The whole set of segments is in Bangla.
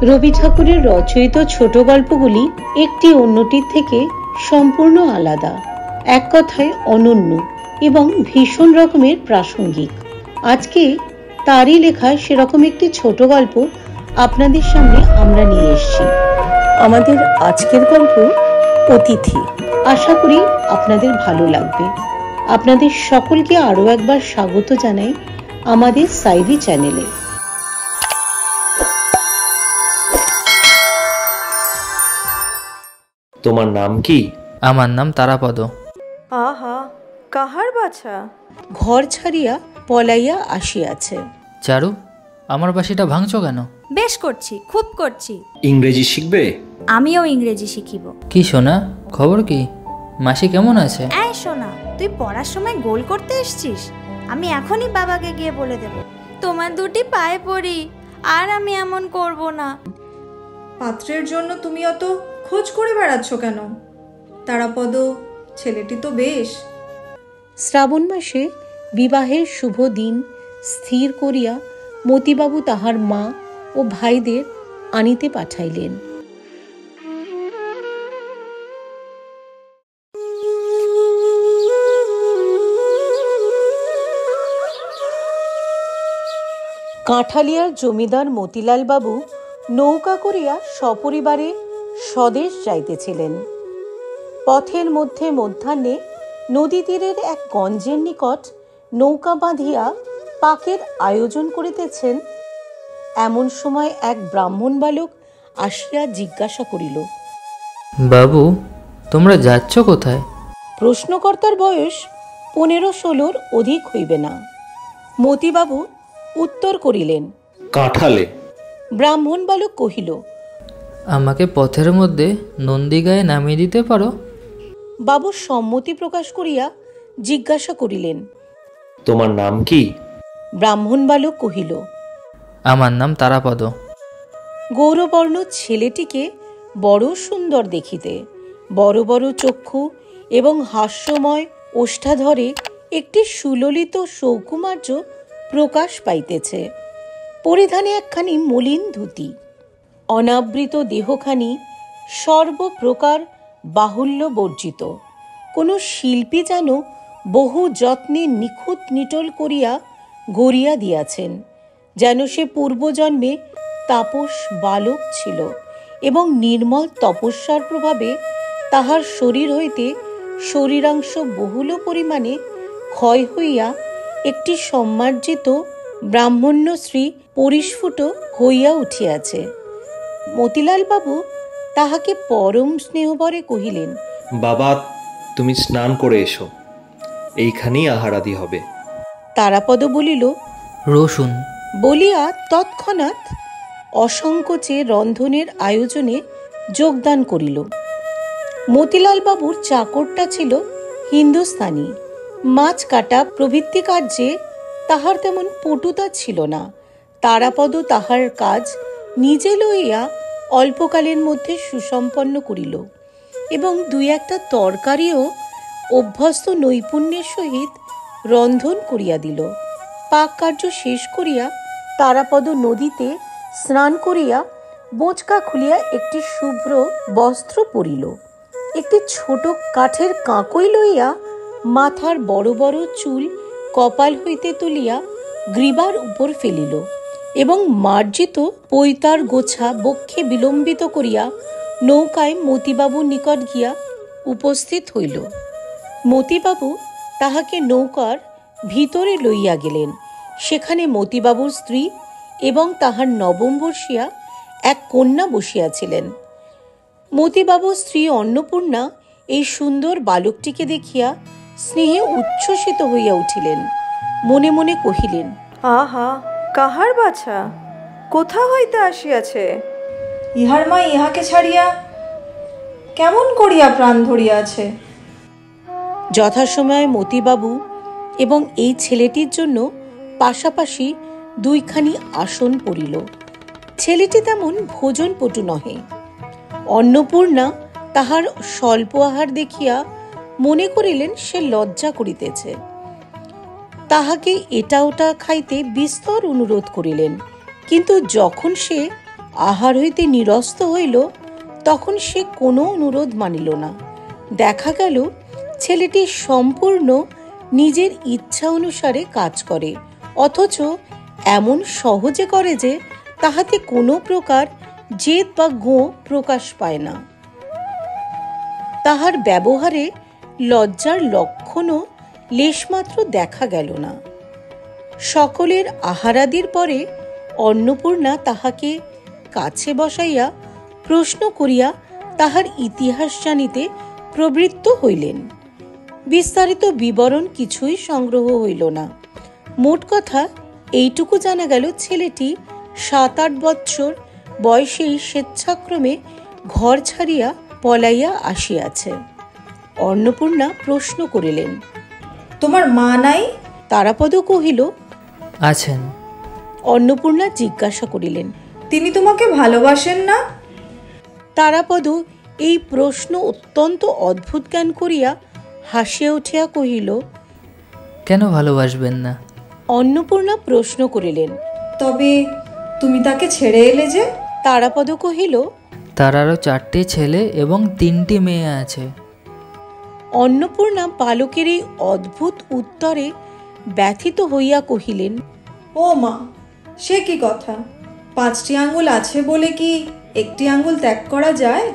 রবি ঠাকুরের রচয়িত ছোট গল্পগুলি একটি অন্যটির থেকে সম্পূর্ণ আলাদা, এক কথায় অনন্য এবং ভীষণ রকমের প্রাসঙ্গিক। আজকে তারই লেখা সেরকম একটি ছোট গল্প আপনাদের সামনে আমরা নিয়ে এসেছি। আমাদের আজকের গল্প অতিথি। আশা করি আপনাদের ভালো লাগবে। আপনাদের সকলকে আরো একবার স্বাগত জানাই আমাদের সাইরি চ্যানেলে। তোমার নাম কি? আমার নাম তারাপদ। আহা, কাহার বাছা? ঘর ছাড়িয়া পলাইয়া আসিয়াছে। চারু, আমার বাসিটা ভাঙছো কেন? বেশ করছি, খুব করছি। ইংরেজি শিখবে? আমিও ইংরেজি শিখিব। কি সোনা, খবর কি? মাসি কেমন আছে? এই সোনা, তুই পড়ার সময় গোল করতে এসছিস? আমি এখনই বাবাকে গিয়ে বলে দেব। তোমার দুটি পায়ে পড়ি, আর আমি এমন করব না। পাত্রের জন্য তুমি অত খোঁজ করে বেড়াচ্ছ কেন? তারাপদ ছেলেটি তো বেশ। শ্রাবণ মাসে বিবাহের শুভ দিন স্থির করিয়া মতিবাবু তাহার মা ও ভাইদের আনিতে পাঠাইলেন। কাঁঠালিয়ার জমিদার মতিলাল বাবু নৌকা করিয়া সপরিবারে স্বদেশ যাইতেছিলেন। পথের মধ্যে মধ্যাহ্নে নদী তীরের এক গঞ্জের নিকট নৌকা বাঁধিয়া পাকের আয়োজন করিতেছেন। এমন সময় এক ব্রাহ্মণ বালক আসিয়া জিজ্ঞাসা করিল, বাবু, তোমরা যাচ্ছ কোথায়? প্রশ্নকর্তার বয়স 15-16 অধিক হইবে না। মতিবাবু উত্তর করিলেন, কাঁঠালে। ব্রাহ্মণ বালক কহিল, আমাকে পথের মধ্যে নন্দীগায়ে নামিয়ে দিতে পারো? বাবু সম্মতি প্রকাশ করিয়া জিজ্ঞাসা করিলেন, তোমার নাম কি? ব্রাহ্মণ বালক কহিল, আমার নাম তারাপদ। গৌরবর্ণ ছেলেটিকে বড় সুন্দর দেখিতে, বড় বড় চক্ষু এবং হাস্যময় ওষ্ঠাধরে একটি সুললিত সৌকুমার্য প্রকাশ পাইতেছে। পরিধানে একখানি মলিন ধুতি, অনাবৃত দেহখানি সর্বপ্রকার বাহুল্য বর্জিত। কোনো শিল্পী যেন বহু যত্নে নিখুঁত নিটল করিয়া গড়িয়া দিয়াছেন, যেন সে পূর্বজন্মে তাপস বালক ছিল এবং নির্মল তপস্যার প্রভাবে তাহার শরীর হইতে শরীরাংশ বহুল পরিমাণে ক্ষয় হইয়া একটি সম্মার্জিত ব্রাহ্মণ্যশ্রী পরিস্ফুট হইয়া উঠিয়াছে। মতিলাল বাবু তাহাকে পরম স্নেহভরে কহিলেন, বাবা, তুমি স্নান করে এসো, এইখানেই আহারাদি হবে। তারাপদ বলিল, রসুন। বলিয়া তৎক্ষণাৎ অসংকোচে রন্ধনের আয়োজনে যোগদান করিল। মতিলাল বাবুর চাকরটা ছিল হিন্দুস্তানি। মাছ কাটা প্রভৃতি কার্যে তাহার তেমন পটুতা ছিল না। তারাপদ তাহার কাজ নিজে লইয়া অল্পকালের মধ্যে সুসম্পন্ন করিল এবং 2-1টা তরকারিও অভ্যস্ত নৈপুণ্যের সহিত রন্ধন করিয়া দিল। পাক কার্য শেষ করিয়া তারাপদ নদীতে স্নান করিয়া বোঁচকা খুলিয়া একটি শুভ্র বস্ত্র পরিল। একটি ছোট কাঠের কাঁকই লইয়া মাথার বড় বড় চুল কপাল হইতে তুলিয়া গ্রীবার উপর ফেলিল এবং মার্জিত পৈতার গোছা বক্ষে বিলম্বিত করিয়া নৌকায় মতিবাবুর নিকট গিয়া উপস্থিত হইল। মতিবাবু তাহাকে নৌকার ভিতরে লইয়া গেলেন। সেখানে মতিবাবুর স্ত্রী এবং তাহার নবমবর্ষীয়া এক কন্যা বসিয়াছিলেন। মতিবাবুর স্ত্রী অন্নপূর্ণা এই সুন্দর বালকটিকে দেখিয়া স্নেহে উচ্ছ্বসিত হইয়া উঠিলেন। মনে মনে কহিলেন, আহা, কাহার বাছা? কোথা হইতে আসিয়াছে? ইহার মা ইহাকে ছাড়িয়া কেমন করিয়া প্রাণ ধরিয়াছে। যথাসময়ে মতিবাবু এবং এই ছেলেটির জন্য পাশাপাশি 2খানি আসন পড়িল। ছেলেটি তেমন ভোজনপটু নহে। অন্নপূর্ণা তাহার স্বল্প আহার দেখিয়া মনে করিলেন সে লজ্জা করিতেছে। তাহাকে এটা ওটা খাইতে বিস্তর অনুরোধ করিলেন, কিন্তু যখন সে আহার হইতে নিরস্ত হইল, তখন সে কোনো অনুরোধ মানিল না। দেখা গেল ছেলেটি সম্পূর্ণ নিজের ইচ্ছা অনুসারে কাজ করে, অথচ এমন সহজে করে যে তাহাতে কোনো প্রকার জেদ বা গোঁ প্রকাশ পায় না। তাহার ব্যবহারে লজ্জার লক্ষণও লেশমাত্র দেখা গেল না। সকলের আহারাদির পরে অন্নপূর্ণা তাহাকে কাছে বসাইয়া প্রশ্ন করিয়া তাহার ইতিহাস জানিতে প্রবৃত্ত হইলেন। বিস্তারিত বিবরণ কিছুই সংগ্রহ হইল না। মোট কথা এইটুকু জানা গেল, ছেলেটি 7-8 বৎসর বয়সেই স্বেচ্ছাক্রমে ঘর ছাড়িয়া পলাইয়া আসিয়াছে। অন্নপূর্ণা প্রশ্ন করিলেন, তোমার মা নাই? তারাপদ কহিল, আছেন। অন্নপূর্ণা জিজ্ঞাসা করিলেন, তিনি তোমাকে ভালোবাসেন না? তারাপদ এই প্রশ্ন অত্যন্ত অদ্ভুত জ্ঞান করিয়া হাসিয়া উঠিয়া কহিল, কেন ভালোবাসবেন না? অন্নপূর্ণা প্রশ্ন করিলেন, তবে তুমি তাকে ছেড়ে এলে যে? তারাপদ কহিল, তার আরও 4টি ছেলে এবং 3টি মেয়ে আছে। অন্নপূর্ণা বালকের এই অদ্ভুত উত্তরে ব্যথিত হইয়া কহিলেন, ও মা, সে কি কথা? 5টি আঙ্গুল আছে বলে কি একটি আঙ্গুল ত্যাগ করা যায়?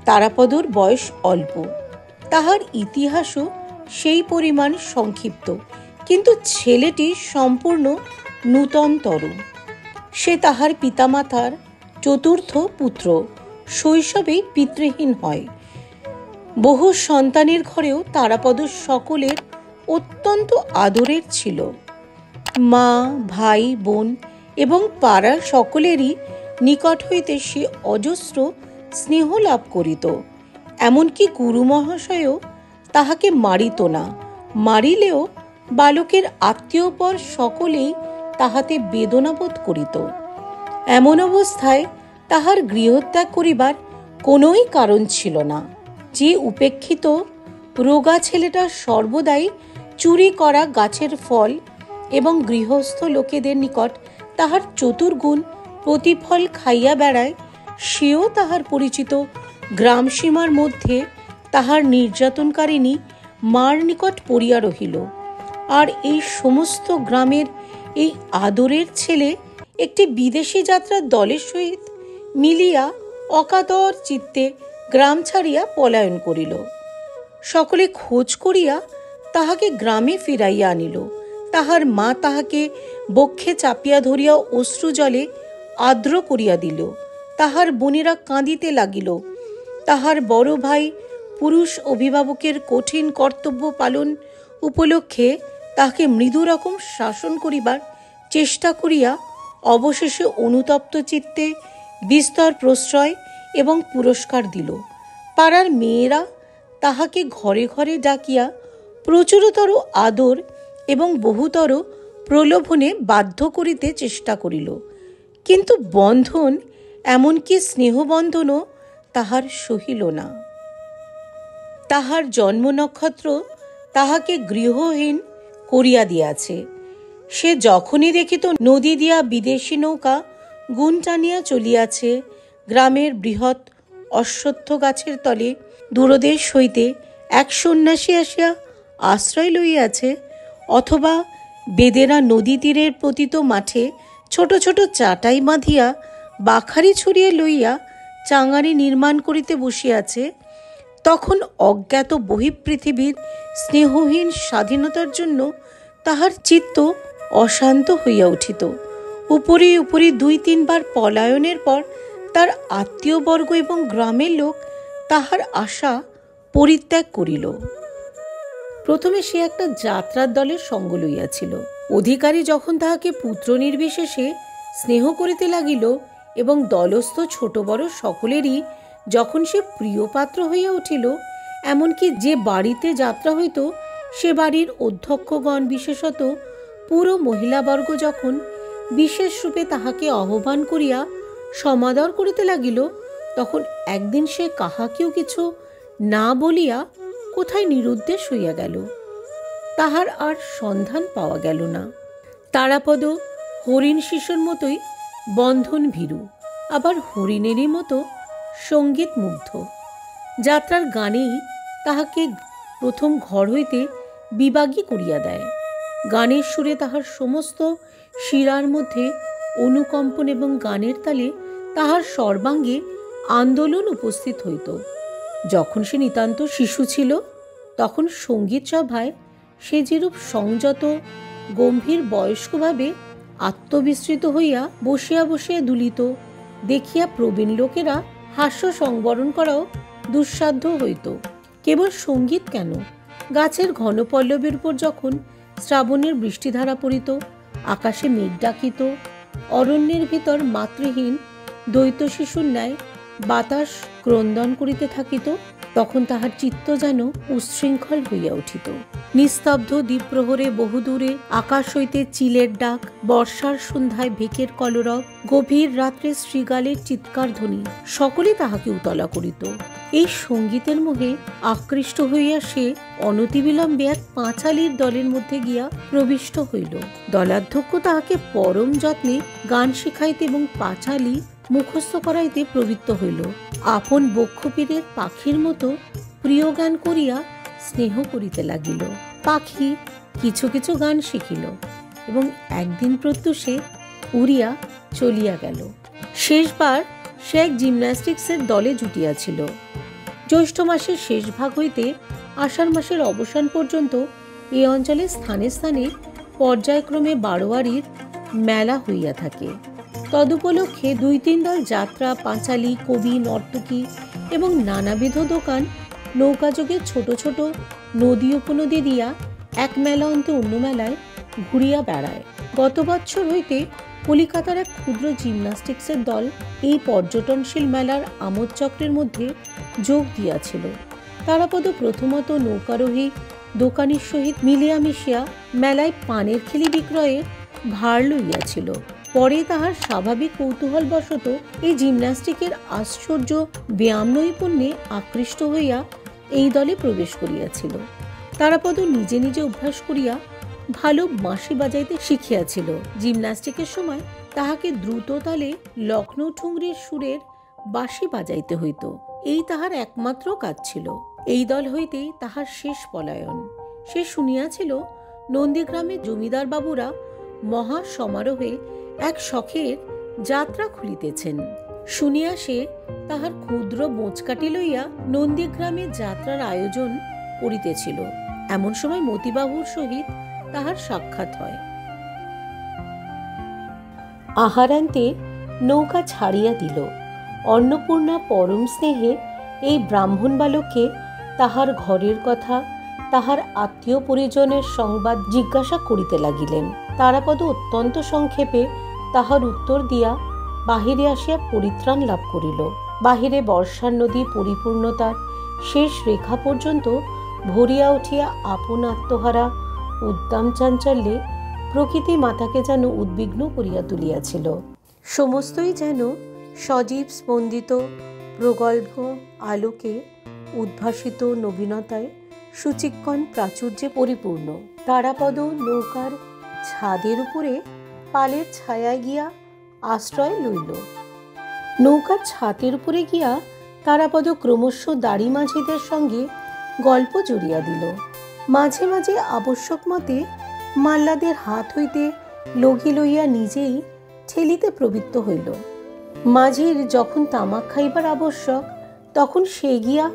তারাপদর বয়স অল্প, তাহার ইতিহাসও সেই পরিমাণ সংক্ষিপ্ত, কিন্তু ছেলেটি সম্পূর্ণ নূতনতর। সে তাহার পিতামাতার 4র্থ পুত্র, শৈশবেই পিতৃহীন হয়। বহু সন্তানের ঘরেও তারাপদ সকলের অত্যন্ত আদরের ছিল। মা, ভাই, বোন এবং পাড়ার সকলেরই নিকট হইতে সে অজস্র স্নেহ লাভ করিত। এমনকি গুরু মহাশয়ও তাহাকে মারিত না, মারিলেও বালকের আত্মীয়পর সকলেই তাহাতে বেদনাবোধ করিত। এমন অবস্থায় তাহার গৃহত্যাগ করিবার কোনোই কারণ ছিল না। যে উপেক্ষিত রোগা ছেলেটা সর্বদাই চুরি করা গাছের ফল এবং গৃহস্থ লোকেদের নিকট তাহার চতুর্গুণ প্রতিফল খাইয়া বেড়ায়, সেও তাহার পরিচিত গ্রাম সীমার মধ্যে তাহার নির্যাতনকারিণী মার নিকট পড়িয়া রহিল। আর এই সমস্ত গ্রামের এই আদরের ছেলে একটি বিদেশি যাত্রার দলের সহিত মিলিয়া অকাতর চিত্তে গ্রাম ছাড়িয়া পলায়ন করিল। সকলে খোঁজ করিয়া তাহাকে গ্রামে ফিরাইয়া আনিল। তাহার মা তাহাকে বক্ষে চাপিয়া ধরিয়া অশ্রু জলে আর্দ্র করিয়া দিল। তাহার বোনেরা কাঁদিতে লাগিল। তাহার বড় ভাই পুরুষ অভিভাবকের কঠিন কর্তব্য পালন উপলক্ষে তাহাকে মৃদু রকম শাসন করিবার চেষ্টা করিয়া অবশেষে অনুতপ্ত চিত্তে বিস্তর প্রশ্রয় এবং পুরস্কার দিল। পাড়ার মেয়েরা তাহাকে ঘরে ঘরে ডাকিয়া প্রচুরতর আদর এবং বহুতর প্রলোভনে বাধ্য করিতে চেষ্টা করিল, কিন্তু বন্ধন, এমনকি স্নেহবন্ধনও তাহার সহিল না। তাহার জন্ম নক্ষত্র তাহাকে গৃহহীন করিয়া দিয়াছে। সে যখনই দেখিত নদী দিয়া বিদেশি নৌকা গুণ টানিয়া চলিয়াছে, গ্রামের বৃহৎ অশ্বত্থ গাছের তলে দূরদেশ হইতে এক সন্ন্যাসী আসিয়া আশ্রয় লইয়াছে, অথবা বেদেরা নদী তীরের পতিত মাঠে ছোট ছোট চাটাই বাঁধিয়া বাখারি ছড়িয়ে লইয়া চাঙারি নির্মাণ করিতে বসিয়াছে, তখন অজ্ঞাত বহিঃপৃথিবীর স্নেহহীন স্বাধীনতার জন্য তাহার চিত্ত অশান্ত হইয়া উঠিত। উপরে উপরে 2-3 বার পলায়নের পর তার আত্মীয়বর্গ এবং গ্রামের লোক তাহার আশা পরিত্যাগ করিল। প্রথমে সে একটা যাত্রার দলের সঙ্গ লইয়াছিল। অধিকারী যখন তাহাকে পুত্র নির্বিশেষে স্নেহ করিতে লাগিল এবং দলস্থ ছোট বড় সকলেরই যখন সে প্রিয় পাত্র হইয়া উঠিল, এমনকি যে বাড়িতে যাত্রা হইত সে বাড়ির অধ্যক্ষগণ বিশেষত পুরো মহিলাবর্গ যখন বিশেষ রূপে তাহাকে আহ্বান করিয়া সমাদর করিতে লাগিল, তখন একদিন সে কাহাকেও কিছু না বলিয়া কোথায় নিরুদ্দেশ হইয়া গেল। তাহার আর সন্ধান পাওয়া গেল না। তারাপদ হরিণ শিশুর মতোই বন্ধন ভীরু। আবার হরিণেরই মতো সঙ্গীত মুগ্ধ। যাত্রার গানেই তাহাকে প্রথম ঘর হইতে বিভাগী করিয়া দেয়। গানের সুরে তাহার সমস্ত শিরার মধ্যে অনুকম্পন এবং গানের তালে তাহার সর্বাঙ্গে আন্দোলন উপস্থিত হইত। যখন সে নিতান্ত শিশু ছিল তখন সঙ্গীত সভায় সে যেরূপ সংযত গম্ভীর বয়স্কভাবে আত্মবিস্মৃত হইয়া বসিয়া বসিয়া দুলিত দেখিয়া প্রবীণ লোকেরা হাস্য সংবরণ করাও দুঃসাধ্য হইত। কেবল সঙ্গীত কেন, গাছের ঘন পল্লবের উপর যখন শ্রাবণের বৃষ্টিধারা পড়িত, আকাশে মেঘ ডাকিত, অরণ্যের ভিতর মাতৃহীন দ্বৈত শিশুর ন্যায় বাতাস ক্রন্দন করিতে থাকিত, তখন তাহার চিত্ত যেন উচ্ছৃঙ্খল হইয়া উঠিত। নিস্তব্ধ দ্বীপ্রহরে বহুদূরে আকাশ হইতে চিলের ডাক, বর্ষার সন্ধ্যায় ভেকের কলরব, গভীর রাত্রে শৃগালের চিৎকার ধ্বনি সকলে তাহাকে উতলা করিত। এই সঙ্গীতের মোহে আকৃষ্ট হইয়া সে অনতিবিলম্বে এক পাঁচালীর দলের মধ্যে গিয়া প্রবিষ্ট হইল। দলাধ্যক্ষ তাহাকে পরম যত্নে গান শিখাইতে এবং পাঁচালী মুখস্থ করাইতে প্রবৃত্ত হইল। আপন বক্ষপীরের পাখির মতো প্রিয় গান করিয়া স্নেহ করিতে লাগিল। পাখি কিছু কিছু গান শিখিল এবং একদিন প্রত্যুষে উড়িয়া চলিয়া গেল। শেষবার সে এক জিমন্যাস্টিক্সের দলে জুটিয়াছিল। জ্যৈষ্ঠ মাসের শেষ ভাগ হইতে আষাঢ় মাসের অবসান পর্যন্ত এই অঞ্চলে স্থানে স্থানে পর্যায়ক্রমে বারোয়ারির মেলা হইয়া থাকে। তদুপলক্ষে 2-3 দল যাত্রা, পাঁচালী, কবি, নর্তকী এবং নানাবিধ দোকান নৌকাযোগে ছোট ছোট নদী উপনদী দিয়া এক মেলা অন্তে অন্য মেলায় ঘুরিয়া বেড়ায়। গত বৎসর হইতে কলিকাতার এক ক্ষুদ্র জিমন্যাস্টিক্সের দল এই পর্যটনশীল মেলার আমোদ চক্রের মধ্যে যোগ দিয়াছিল। তারাপদ প্রথমত নৌকারোহী দোকানির সহিত মিলিয়া মিশিয়া মেলায় পানের খিলি বিক্রয়ে ভার লইয়াছিল। পরে তাহার স্বাভাবিক কৌতূহল বশত এই জিমন্যাস্টিকের আশ্চর্য ব্যায়াম নৈপুণ্যে আকৃষ্ট হইয়া এই দলে প্রবেশ করিয়াছিল। তারাপদ নিজে নিজে অভ্যাস করিয়া ভালো বাঁশি বাজাইতে শিখিয়াছিল। জিমন্যাস্টিকের সময় তাহাকে দ্রুত তালে লখনৌ ঠুংরির সুরের বাঁশি বাজাইতে হইত। এই তাহার একমাত্র কাজ ছিল। এই দল হইতেই তাহার শেষ পলায়ন। সে শুনিয়াছিল নন্দীগ্রামে জমিদার বাবুরা মহা সমারোহে এক শখের যাত্রা খুলিতেছেন। শুনিয়া সে তাহার ক্ষুদ্র বোঁচকাটি লইয়া নন্দীগ্রামে যাত্রার আয়োজন করিতেছিল। এমন সময় মতিবাবুর সহিত তাহার সাক্ষাৎ হয়। আহারান্তে নৌকা ছাড়িয়া দিল। অন্নপূর্ণা পরম স্নেহে এই ব্রাহ্মণ বালককে তাহার ঘরের কথা, তাহার আত্মীয় পরিজনের সংবাদ জিজ্ঞাসা করিতে লাগিলেন। তারাপদ অত্যন্ত সংক্ষেপে তাহার উত্তর দিয়া বাহিরে আসিয়া পরিত্রাণ লাভ করিল। বাহিরে বর্ষার নদী পরিপূর্ণতার শেষ রেখা পর্যন্ত ভরিয়া উঠিয়া আপন আত্মহারা উদ্দাম চাঞ্চল্যে প্রকৃতি মাতাকে যেন উদ্বিগ্ন করিয়া তুলিয়াছিল। সমস্তই যেন সজীব স্পন্দিত প্রগল্ভ আলোকে উদ্ভাসিত নবীনতায় সুচিক্কণ প্রাচুর্যে পরিপূর্ণ। তারাপদ নৌকার ছাদের উপরে পালের ছায়ায় গিয়া আশ্রয় লইল। নৌকার ছাদের উপরে গিয়া তারাপদ ক্রমশ দাড়ি মাঝিদের সঙ্গে গল্প জড়িয়া দিল। মাঝে মাঝে আবশ্যক মতে মাল্লাদের হাত হইতে লগি লইয়া নিজেই ঠেলিতে প্রবৃত্ত হইল। মাঝির যখন তামাক খাইবার আবশ্যক তখন সে গিয়া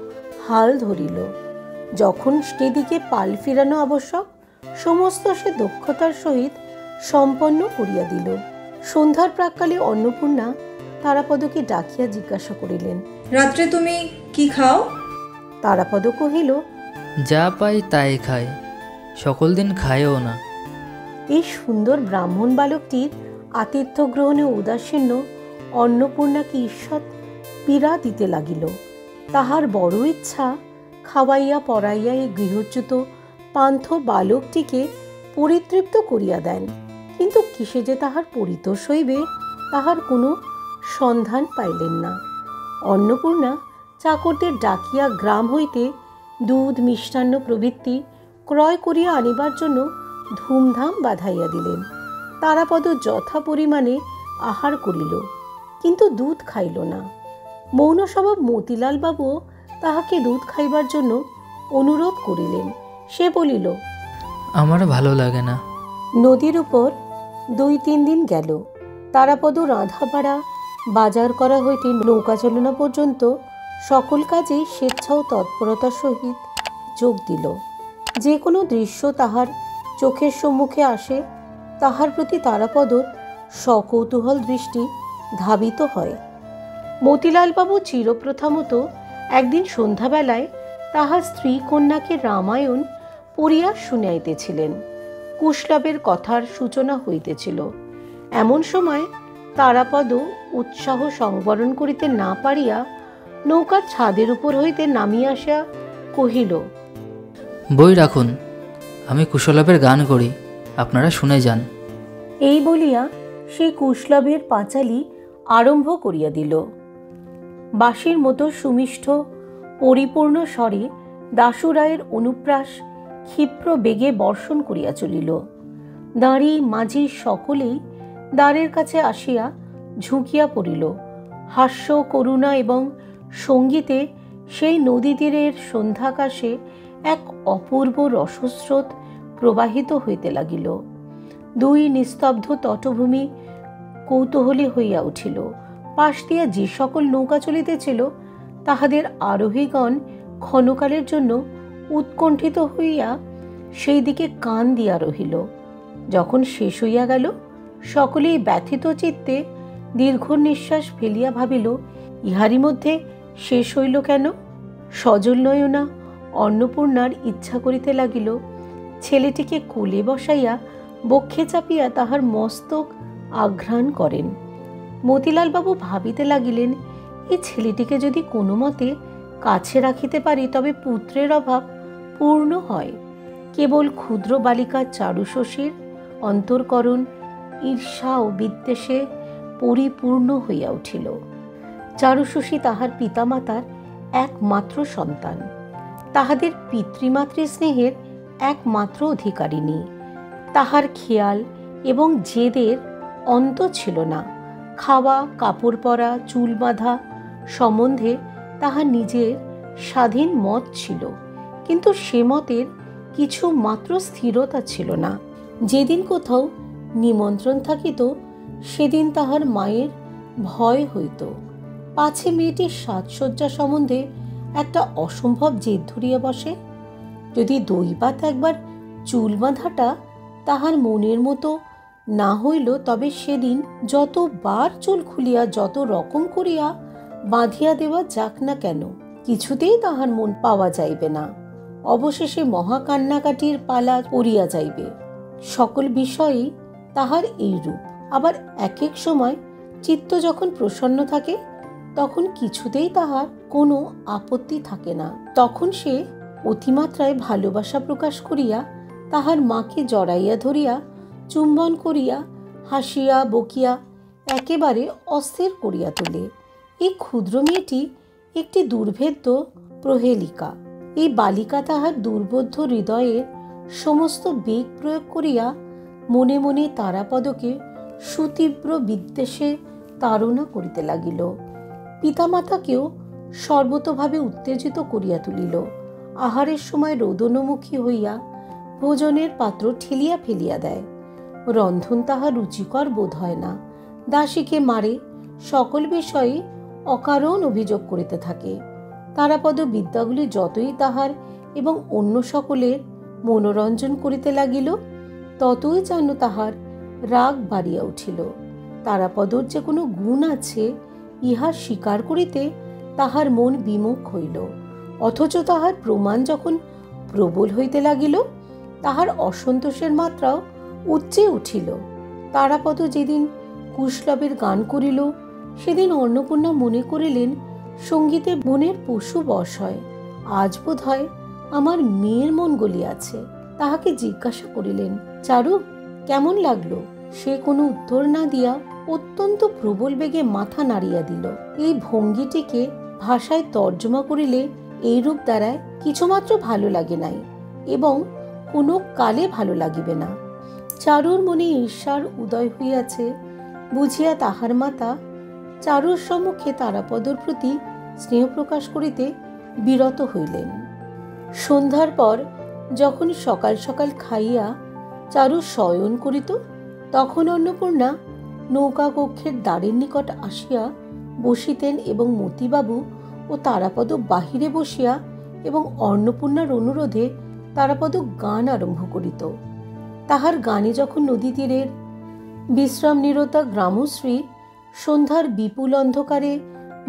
হাল ধরিল। যখন সেদিকে পাল ফিরানো আবশ্যক সমস্ত সে দক্ষতার সহিত সম্পন্ন করিয়া দিল। সন্ধ্যার প্রাক্কালে অন্নপূর্ণা তারাপদকে ডাকিয়া জিজ্ঞাসা করিলেন, রাত্রে তুমি কি খাও? তারাপদ কহিল, যা পাই তাই খাই, সকল দিন খায়ও না। এই সুন্দর ব্রাহ্মণ বালকটির আতিথ্য গ্রহণে উদাসীন্য অন্নপূর্ণাকে ঈষৎ পীড়া দিতে লাগিল। তাহার বড় ইচ্ছা খাওয়াইয়া পড়াইয়া এই গৃহচ্যুত পান্থ বালকটিকে পরিতৃপ্ত করিয়া দেন, কিন্তু কিসে যে তাহার পরিতোষ হইবে তাহার কোনো সন্ধান পাইলেন না। অন্নপূর্ণা চাকরদের ডাকিয়া গ্রাম হইতে দুধ মিষ্টান্ন প্রভৃতি ক্রয় করিয়া আনিবার জন্য ধুমধাম বাধাইয়া দিলেন। তারাপদ যথা পরিমাণে আহার করিল। কিন্তু দুধ খাইল না। মৌন স্বভাব মতিলাল বাবুও তাহাকে দুধ খাইবার জন্য অনুরোধ করিলেন। সে বলিল, আমার ভালো লাগে না। নদীর উপর 2-3 দিন গেল। তারাপদ রাঁধাবাড়া, বাজার করা হইতে নৌকা চালনা পর্যন্ত সকল কাজেই স্বেচ্ছা ও তৎপরতার সহিত যোগ দিল। যে কোনো দৃশ্য তাহার চোখের সম্মুখে আসে, তাহার প্রতি তারাপদর সকৌতূহল দৃষ্টি ধাবিত হয়। মতিলালবাবু চিরপ্রথা মতো একদিন সন্ধ্যাবেলায় তাহার স্ত্রী কন্যাকে রামায়ণ পড়িয়া শুনাইতেছিলেন। কুশলবের কথার সূচনা হইতেছিল। এমন সময় তারাপদ উৎসাহ সংবরণ করিতে না পারিয়া নৌকার ছাদের উপর হইতে নামিয়া আসিয়া কহিল, বই রাখুন, আমি কুশলবের গান করি, আপনারা শুনে যান। এই বলিয়া সেই কুশলবের পাঁচালি আরম্ভ করিয়া দিল। বাঁশির মতো সুমিষ্ঠ পরিপূর্ণ স্বরে দাশুরায়ের অনুপ্রাস ক্ষিপ্র বেগে বর্ষণ করিয়া চলিল। দাঁড়ি মাঝি সকলেই দ্বারের কাছে আসিয়া ঝুঁকিয়া পড়িল। হাস্য, করুণা এবং সঙ্গীতে সেই নদী তীরের সন্ধ্যাকাশে এক অপূর্ব রসস্রোত প্রবাহিত হইতে লাগিল। দুই নিস্তব্ধ তটভূমি কৌতূহলী হইয়া উঠিল। পাশ দিয়া যে সকল নৌকা চলিতেছিল তাহাদের আরোহীগণ ক্ষণকালের জন্য উৎকণ্ঠিত হইয়া সেই দিকে কান দিয়া রহিল। যখন শেষ হইয়া গেল, সকলেই ব্যথিত চিত্তে দীর্ঘ নিঃশ্বাস ফেলিয়া ভাবিল, ইহারই মধ্যে শেষ হইল কেন? সজল নয়না অন্নপূর্ণার ইচ্ছা করিতে লাগিল ছেলেটিকে কোলে বসাইয়া বক্ষে চাপিয়া তাহার মস্তক আঘ্রাণ করেন। মতিলালবাবু ভাবিতে লাগিলেন, এই ছেলেটিকে যদি কোনো মতে কাছে রাখিতে পারি তবে পুত্রের অভাব পূর্ণ হয়। কেবল ক্ষুদ্র বালিকা চারুশশীর অন্তর্করণ ঈর্ষা ও বিদ্বেষে পরিপূর্ণ হইয়া উঠিল। চারুশশী তাহার পিতামাতার একমাত্র সন্তান, তাহাদের পিতৃমাতৃ স্নেহের একমাত্র অধিকারিণী। তাহার খেয়াল এবং জেদের অন্ত ছিল না। খাওয়া, কাপড় পরা, চুল বাঁধা সম্বন্ধে তাহার নিজের স্বাধীন মত ছিল, কিন্তু সে মতের কিছু মাত্র স্থিরতা ছিল না। যেদিন কোথাও নিমন্ত্রণ থাকিত সেদিন তাহার মায়ের ভয় হইত, পাছে মেয়েটির সাজসজ্জা সম্বন্ধে একটা অসম্ভব জেদ ধরিয়া বসে। যদি দৈবাত একবার চুল বাঁধাটা তাহার মনের মতো না হইল, তবে সেদিন যতবার চুল খুলিয়া যত রকম করিয়া বাঁধিয়া দেওয়া যাক না কেন, কিছুতেই তাহার মন পাওয়া যাইবে না। অবশেষে মহা কান্নাকাটির পালা পড়িয়া যাইবে। সকল বিষয়েই তাহার এই রূপ। আবার এক এক সময় চিত্ত যখন প্রসন্ন থাকে তখন কিছুতেই তাহার কোনো আপত্তি থাকে না। তখন সে অতিমাত্রায় ভালোবাসা প্রকাশ করিয়া তাহার মাকে জড়াইয়া ধরিয়া চুম্বন করিয়া হাসিয়া বকিয়া একেবারে অস্থির করিয়া তোলে। এই ক্ষুদ্র মেয়েটি একটি দুর্ভেদ্য প্রহেলিকা। এই বালিকা তাহার দুর্বোধ্য হৃদয়ের সমস্ত বেগ প্রয়োগ করিয়া মনে মনে তারাপদকে সুতীব্র বিদ্বেষে তাড়না করিতে লাগিল। পিতামাতাকেও সর্বতোভাবে উত্তেজিত করিয়া তুলিল। আহারের সময় রোদনমুখী হইয়া ভোজনের পাত্র ঠেলিয়া ফেলিয়া দেয়। রন্ধন তাহার রুচিকর বোধ হয় না। দাসীকে মারে, সকল বিষয়ে অকারণ অভিযোগ করিতে থাকে। তারাপদ বিদ্যাগুলি যতই তাহার এবং অন্য সকলের মনোরঞ্জন করিতে লাগিল, ততই যেন তাহার রাগ বাড়িয়া উঠিল। তারাপদর যে কোনো গুণ আছে ইহা স্বীকার করিতে তাহার মন বিমুখ হইল। অথচ তাহার প্রমাণ যখন প্রবল হইতে লাগিল, তাহার অসন্তোষের মাত্রাও উচ্চে উঠিল। তারাপদ যেদিন কুশলবের গান করিল, সেদিন অন্নপূর্ণা মনে করিলেন সঙ্গীতে মনের পশু বশ হয়। আজ বোধ হয় আমার মেয়ের মন গলিয়াছে। তাহাকে জিজ্ঞাসা করিলেন, চারু, কেমন লাগলো? সে কোনো উত্তর না দিয়া অত্যন্ত প্রবল বেগে মাথা নাড়িয়া দিল। এই ভঙ্গিটিকে ভাষায় তর্জমা করিলে এইরূপ দ্বারায় কিছুমাত্র ভালো লাগে নাই এবং কোনো কালে ভালো লাগিবে না। চারুর মনে ঈর্ষার উদয় হইয়াছে বুঝিয়া তাহার মাতা চারুর সম্মুখে তারাপদর প্রতি স্নেহ প্রকাশ করিতে বিরত হইলেন। সন্ধ্যার পর যখন সকাল সকাল খাইয়া চারু শয়ন করিত, তখন অন্নপূর্ণা নৌকা কক্ষের দ্বারের নিকট আসিয়া বসিতেন এবং মতিবাবু ও তারাপদ বাহিরে বসিয়া এবং অন্নপূর্ণার অনুরোধে তারাপদ গান আরম্ভ করিত। তাহার গানে যখন নদী তীরের বিশ্রাম নিরতা গ্রামশ্রী সন্ধ্যার বিপুল অন্ধকারে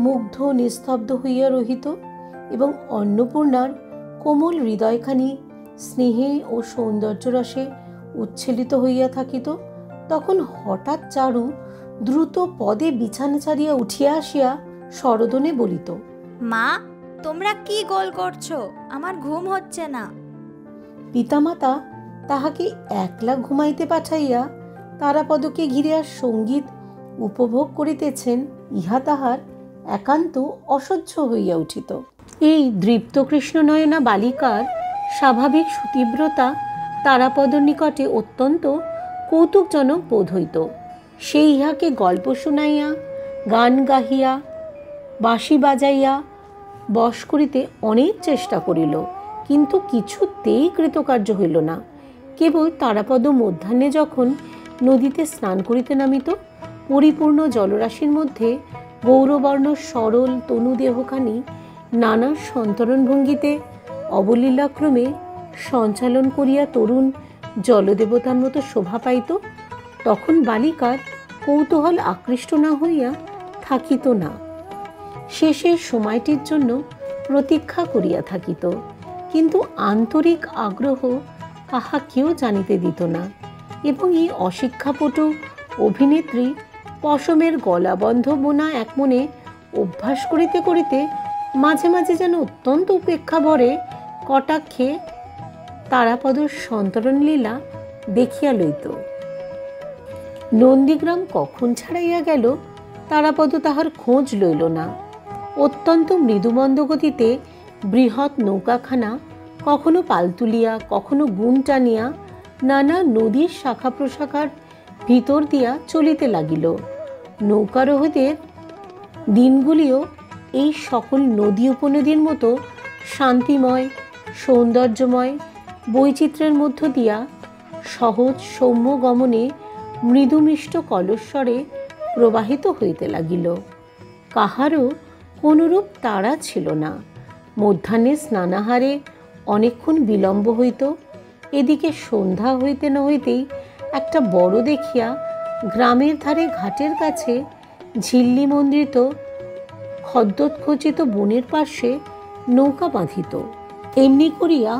মুগ্ধ নিস্তব্ধ হইয়া রহিত এবং অন্নপূর্ণার কোমল হৃদয়খানি স্নেহে ও সৌন্দর্য রসে উচ্ছ্বলিত হইয়া থাকিত, তখন হঠাৎ চারু দ্রুত পদে বিছানা ছাড়িয়া উঠিয়া আসিয়া সরোদনে বলিত, মা, তোমরা কি গোল করছো? আমার ঘুম হচ্ছে না। পিতামাতা তাহাকে একলা ঘুমাইতে পাঠাইয়া তারাপদকে ঘিরিয়া সঙ্গীত উপভোগ করিতেছেন, ইহা তাহার একান্ত অসহ্য হইয়া উঠিত। এই দৃপ্ত কৃষ্ণনয়না বালিকার স্বাভাবিক সুতীব্রতা তারাপদর নিকটে অত্যন্ত কৌতুকজনক বোধ হইত। সে ইহাকে গল্প শুনাইয়া, গান গাহিয়া, বাঁশি বাজাইয়া বশ করিতে অনেক চেষ্টা করিল, কিন্তু কিছুতেই কৃতকার্য হইল না। কেবল তারাপদ মধ্যাহ্নে যখন নদীতে স্নান করিতে নামিত, পরিপূর্ণ জলরাশির মধ্যে গৌরবর্ণ সরল তনুদেহখানি নানা সন্তরণ ভঙ্গিতে অবলীলাক্রমে সঞ্চালন করিয়া তরুণ জলদেবতার মতো শোভা পাইত, তখন বালিকার কৌতূহল আকৃষ্ট না হইয়া থাকিত না। শেষে সময়টির জন্য প্রতীক্ষা করিয়া থাকিত, কিন্তু আন্তরিক আগ্রহ কাহাকেও জানিতে দিত না। এবং এই অশিক্ষাপটু অভিনেত্রী পশমের গলাবন্ধ বোনা এক মনে অভ্যাস করিতে করিতে মাঝে মাঝে যেন অত্যন্ত উপেক্ষা ভরে কটাক্ষে তারাপদর সন্তরণ লীলা দেখিয়া লইত। নন্দীগ্রাম কখন ছাড়াইয়া গেল তারাপদ তাহার খোঁজ লইল না। অত্যন্ত মৃদুমন্দ গতিতে বৃহৎ নৌকাখানা কখনো পাল তুলিয়া, কখনো গুণ টানিয়া নানা নদীর শাখা প্রশাখার ভিতর দিয়া চলিতে লাগিল। নৌকারোহীদের দিনগুলিও এই সকল নদী উপনদীর মতো শান্তিময়, সৌন্দর্যময় বৈচিত্র্যের মধ্য দিয়া সহজ সৌম্য গমনে মৃদুমিষ্ট কলস্বরে প্রবাহিত হইতে লাগিল। কাহারও কোনরূপ তাড়া ছিল না। মধ্যাহ্নে স্নানাহারে অনেকক্ষণ বিলম্ব হইত। এদিকে সন্ধ্যা হইতে না হইতেই একটা বড় দেখিয়া গ্রামের ধারে ঘাটের কাছে ঝিল্লি মন্দিরিত খদ্যোৎখচিত বনের পার্শ্বে নৌকা বাঁধিত। এমনি করিয়া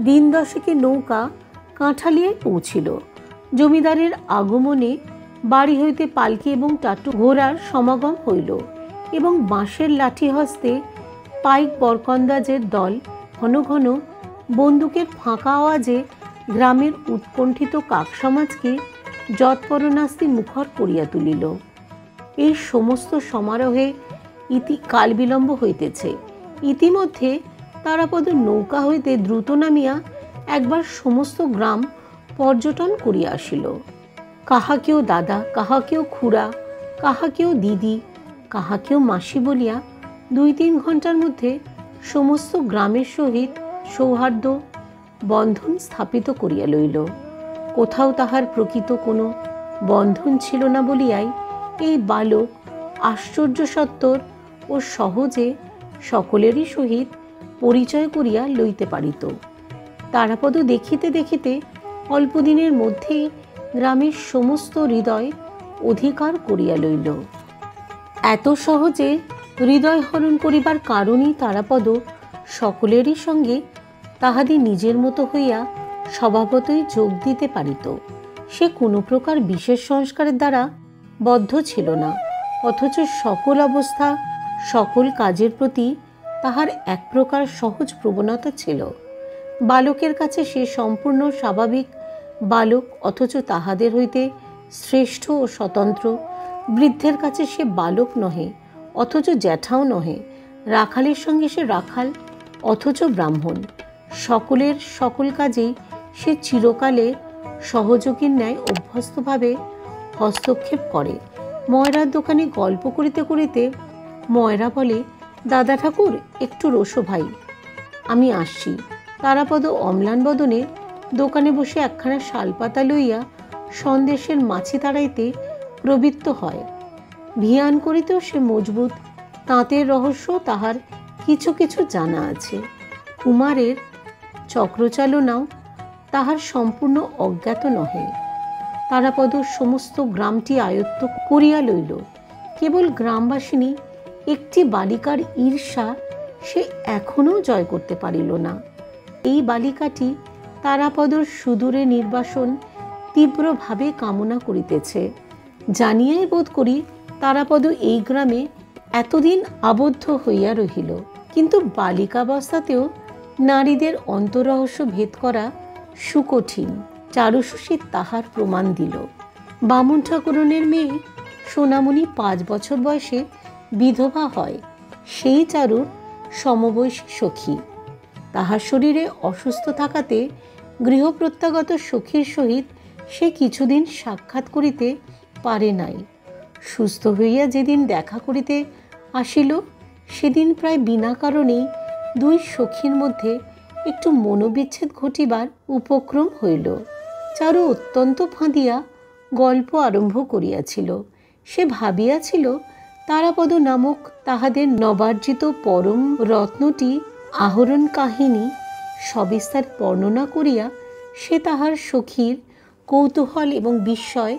দিন দশেকে নৌকা কাঁঠালিয়ায় পৌঁছিল। জমিদারের আগমনে বাড়ি হইতে পালকি এবং টাটু ঘোড়ার সমাগম হইল এবং বাঁশের লাঠি হস্তে পাইক বরকন্দাজের দল ঘন ঘন বন্দুকের ফাঁকা আওয়াজে গ্রামের উৎকণ্ঠিত কাক সমাজকে যৎপরনাস্তি মুখর করিয়া তুলিল। এই সমস্ত সমারোহে কাল বিলম্ব হইতেছে। ইতিমধ্যে তারাপদ নৌকা হইতে দ্রুত নামিয়া একবার সমস্ত গ্রাম পর্যটন করিয়া আসিল। কাহাকেও দাদা, কাহাকেও খুড়া, কাহাকেও দিদি, কাহাকেও মাসি বলিয়া 2-3 ঘণ্টার মধ্যে সমস্ত গ্রামের সহিত সৌহার্দ্য বন্ধন স্থাপিত করিয়া লইল। কোথাও তাহার প্রকৃত কোনো বন্ধন ছিল না বলিয়াই এই বালক আশ্চর্য সত্বর ও সহজে সকলেরই সহিত পরিচয় করিয়া লইতে পারিত। তারাপদ দেখিতে দেখিতে অল্পদিনের মধ্যেই গ্রামের সমস্ত হৃদয় অধিকার করিয়া লইল। এত সহজে হৃদয় হরণ করিবার কারণই তারাপদ সকলেরই সঙ্গে তাহাদের নিজের মতো হইয়া স্বভাবতই যোগ দিতে পারিত। সে কোনো প্রকার বিশেষ সংস্কারের দ্বারা বদ্ধ ছিল না, অথচ সকল অবস্থা, সকল কাজের প্রতি তাহার এক প্রকার সহজ প্রবণতা ছিল। বালকের কাছে সে সম্পূর্ণ স্বাভাবিক বালক, অথচ তাহাদের হইতে শ্রেষ্ঠ ও স্বতন্ত্র। বৃদ্ধের কাছে সে বালক নহে, অথচ জ্যাঠাও নহে। রাখালের সঙ্গে সে রাখাল, অথচ ব্রাহ্মণ। সকলের সকল কাজেই সে চিরকালে সহযোগীর ন্যায় অভ্যস্তভাবে হস্তক্ষেপ করে। ময়রার দোকানে গল্প করিতে করিতে ময়রা বলে, দাদা ঠাকুর, একটু রোসো ভাই, আমি আসছি। তারাপদ অম্লান বদনে দোকানে বসে একখানা শালপাতা লইয়া সন্দেশের মাছি তাড়াইতে প্রবৃত্ত হয়। ভিয়ান করিতেও সে মজবুত, তাঁতের রহস্য তাহার কিছু কিছু জানা আছে। কুমারের চক্রচালনাও তাহার সম্পূর্ণ অজ্ঞাত নহে। তারাপদ সমস্ত গ্রামটি আয়ত্ত করিয়া লইল। কেবল গ্রামবাসিনী একটি বালিকার ঈর্ষা সে এখনও জয় করতে পারিল না। এই বালিকাটি তারাপদর সুদূরে নির্বাসন তীব্রভাবে কামনা করিতেছে। জানিয়াই বোধ করি তারাপদ এই গ্রামে এতদিন আবদ্ধ হইয়া রহিল। কিন্তু বালিকাবস্থাতেও নারীদের অন্তররহস্য ভেদ করা সুকঠিন। চারুশশী তাহার প্রমাণ দিল। বামুন ঠাকুরনের মেয়ে সোনামণি 5 বছর বয়সে বিধবা হয়। সেই চারুর সমবয়সী সখী। তাহার শরীরে অসুস্থ থাকাতে গৃহপ্রত্যাগত সখীর সহিত সে কিছুদিন সাক্ষাৎ করিতে পারে নাই। সুস্থ হইয়া যেদিন দেখা করিতে আসিল, সেদিন প্রায় বিনা কারণেই দুই সখীর মধ্যে একটু মনোবিচ্ছেদ ঘটিবার উপক্রম হইল। চারু অত্যন্ত ফাঁদিয়া গল্প আরম্ভ করিয়াছিল। সে ভাবিয়াছিল তারাপদ নামক তাহাদের নবার্জিত পরম রত্নটি আহরণ কাহিনী সবিস্তার বর্ণনা করিয়া সে তাহার সখীর কৌতূহল এবং বিস্ময়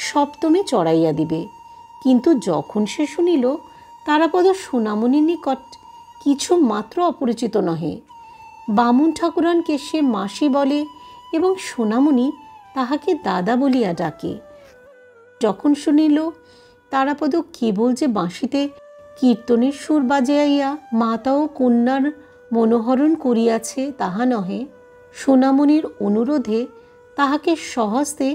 সপ্তমে চড়াইয়া দিবে। কিন্তু যখন সে শুনিল তারাপদ সোনামণির নিকট কিছু মাত্র অপরিচিত নহে, বামুন ঠাকুরানকে সে মাসি বলে এবং সোনামণি তাহাকে দাদা বলিয়া ডাকে, যখন শুনিল তারাপদ কেবল যে বাঁশিতে কীর্তনের সুর বাজাইয়া মাতা ও কন্যার মনোহরণ করিয়াছে তাহা নহে, সোনামণির অনুরোধে তাহাকে স্বহস্তে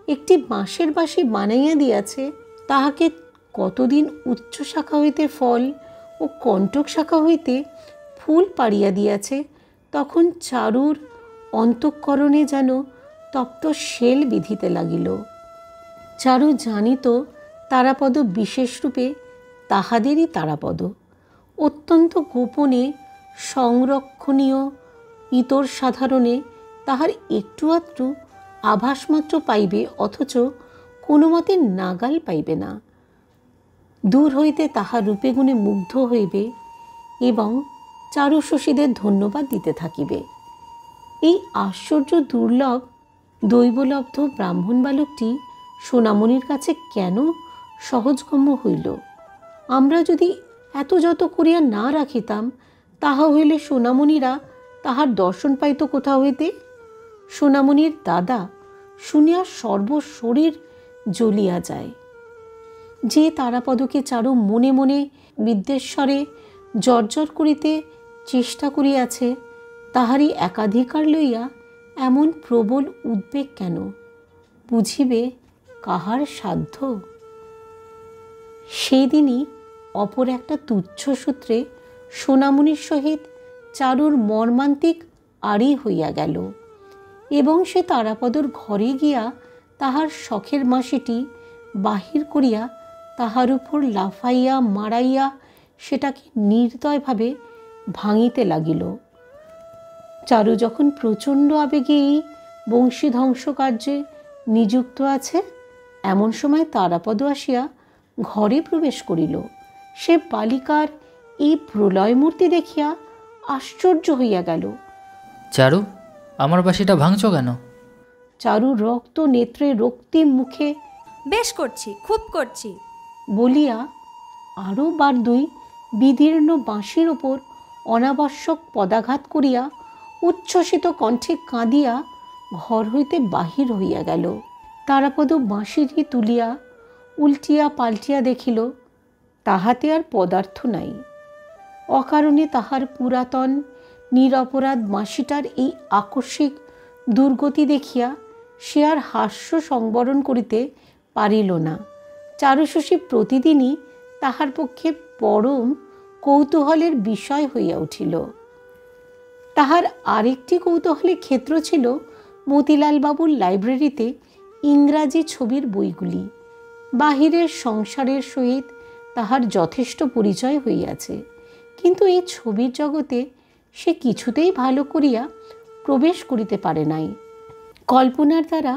একটি বাঁশের বাঁশি বানাইয়া দিয়াছে, তাহাকে কতদিন উচ্চ শাখা হইতে ফল ও কণ্টক শাখা হইতে ফুল পাড়িয়া দিয়াছে, তখন চারুর অন্তঃকরণে যেন তপ্ত শেল বিধিতে লাগিল। চারু জানিত তারাপদ বিশেষরূপে তাহাদেরই তারাপদ। অত্যন্ত গোপনে সংরক্ষণীয় ইতর সাধারণে তাহার একটু আধটু আভাসমাত্র পাইবে, অথচ কোনো মতে নাগাল পাইবে না। দূর হইতে তাহার রূপে গুণে মুগ্ধ হইবে এবং চারুশশীদের ধন্যবাদ দিতে থাকিবে। এই আশ্চর্য দুর্লভ দৈবলব্ধ ব্রাহ্মণ বালকটি সোনামণির কাছে কেন সহজগম্য হইল? আমরা যদি এত যত করিয়া না রাখিতাম, তাহা হইলে সোনামণিরা তাহার দর্শন পাইত কোথা হইতে? সোনামণির দাদা শুনিয়া সর্বশরীর জ্বলিয়া যায়। যে তারাপদকে চারু মনে মনে বিদ্বেষরে জর্জর করিতে চেষ্টা করিয়াছে, তাহারই একাধিকার লইয়া এমন প্রবল উদ্বেগ কেন? বুঝিবে কাহার সাধ্য? সেই দিনই অপর একটা তুচ্ছ সূত্রে সোনামণির সহিত চারুর মর্মান্তিক আড়ি হইয়া গেল এবং সে তারাপদর ঘরে গিয়া তাহার শখের মাসিটি বাহির করিয়া তাহার উপর লাফাইয়া মারাইয়া সেটাকে নির্দয়ভাবে ভাঙিতে লাগিল। চারু যখন প্রচণ্ড আবেগেই বংশী ধ্বংস কার্যে নিযুক্ত আছে, এমন সময় তারাপদ আসিয়া ঘরে প্রবেশ করিল। সে বালিকার এই প্রলয় মূর্তি দেখিয়া আশ্চর্য হইয়া গেল। চারু, আমার বাঁশিটা ভাঙছ কেন? চারু রক্ত নেত্রে রক্তিম মুখে বেশ করছি, খুব করছি বলিয়া আরও বার দুই বিদীর্ণ বাঁশির ওপর অনাবশ্যক পদাঘাত করিয়া উচ্ছ্বসিত কণ্ঠে কাঁদিয়া ঘর হইতে বাহির হইয়া গেল। তারাপদ বাঁশিটি তুলিয়া উল্টিয়া পাল্টিয়া দেখিল, তাহাতে আর পদার্থ নাই। অকারণে তাহার পুরাতন নিরপরাধ বাঁশিটার এই আকস্মিক দুর্গতি দেখিয়া সে আর হাস্য সংবরণ করিতে পারিল না। চারুশশী প্রতিদিনই তাহার পক্ষে পরম কৌতূহলের বিষয় হইয়া উঠিল। তাহার আরেকটি কৌতূহলের ক্ষেত্র ছিল মতিলাল বাবুর লাইব্রেরিতে ইংরাজি ছবির বইগুলি। বাহিরের সংসারের সহিত তাহার যথেষ্ট পরিচয় হইয়াছে, কিন্তু এই ছবির জগতে সে কিছুতেই ভালো করিয়া প্রবেশ করিতে পারে নাই। কল্পনার দ্বারা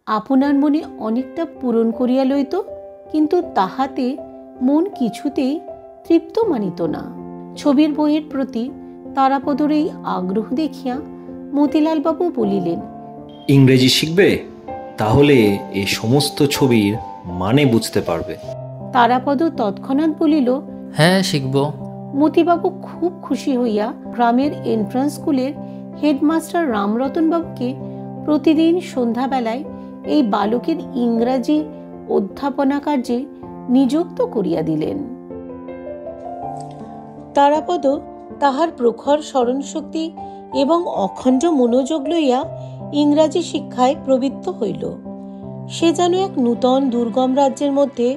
আপনার মনে অনেকটা পূরণ করিয়া লইত, কিন্তু তাহাতে মন কিছুতেই তৃপ্ত মানিত না। ছবির বইয়ের প্রতি তারাপদর এই আগ্রহ দেখিয়া মতিলালবাবু বলিলেন, ইংরেজি শিখবে? তাহলে এই সমস্ত ছবির মানে বুঝতে পারবে। তারাপদ তৎক্ষণাৎ বলিল, হ্যাঁ, শিখব। মতিবাবু খুব খুশি হইয়া গ্রামের এন্ট্রান্স স্কুলের হেডমাস্টার রামরতন বাবুকে প্রতিদিন সন্ধ্যাবেলায় এই বালকের ইংরাজি অধ্যাপনা কার্যে নিযুক্ত করিয়া দিলেন। তারাপদ তাহার প্রখর স্মরণশক্তি এবং অখণ্ড মনোযোগ লইয়া ইংরাজি শিক্ষায় প্রবৃত্ত হইল। সে যেন এক নূতন দুর্গম রাজ্যের মধ্যে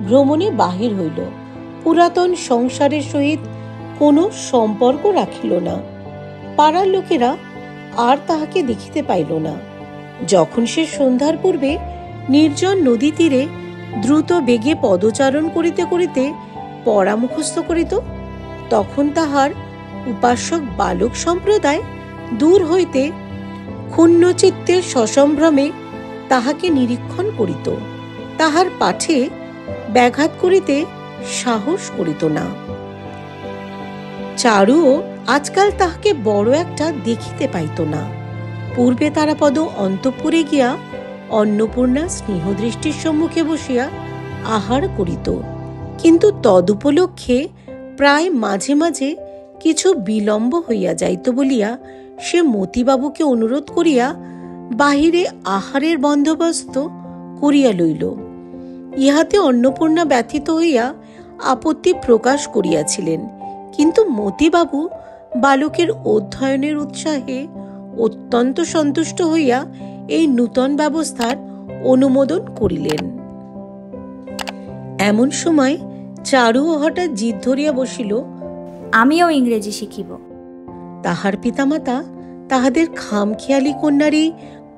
ভ্রমণে বাহির হইল। পুরাতন সংসারের সহিত কোনো সম্পর্ক রাখিল না। পাড়ার লোকেরা আর তাহাকে দেখিতে পাইল না। যখন সে সন্ধ্যার পূর্বে নির্জন নদী তীরে দ্রুত বেগে পদচারণ করিতে করিতে পড়া মুখস্থ করিত, তখন তাহার উপাসক বালক সম্প্রদায় দূর হইতে ক্ষুণ্ণ চিত্তে সসম্ভ্রমে তাহাকে নিরীক্ষণ করিত। তাহার পাঠে ব্যাঘাত করিতে সাহস করিত না। চারুও আজকাল তাহাকে বড় একটা দেখিতে পাইত না। পূর্বে তারাপদ অন্তঃপুরে গিয়া অন্নপূর্ণা স্নেহদৃষ্টির সম্মুখে বসিয়া আহার করিত, কিন্তু তদুপলক্ষে প্রায় মাঝে মাঝে কিছু বিলম্ব হইয়া যাইত বলিয়া সে মতিবাবুকে অনুরোধ করিয়া বাহিরে আহারের বন্দোবস্ত করিয়া লইল। ইহাতে অন্নপূর্ণা ব্যথিত হইয়া আপত্তি প্রকাশ করিয়াছিলেন, কিন্তু মতিবাবু বালকের অধ্যয়নের উৎসাহে অত্যন্ত সন্তুষ্ট হইয়া এই নূতন ব্যবস্থার অনুমোদন করিলেন। এমন সময় চারুও হঠাৎ জিদ ধরিয়া বসিল, আমিও ইংরেজি শিখিব। তাহার পিতামাতা তাহাদের খামখেয়ালি কন্যার এই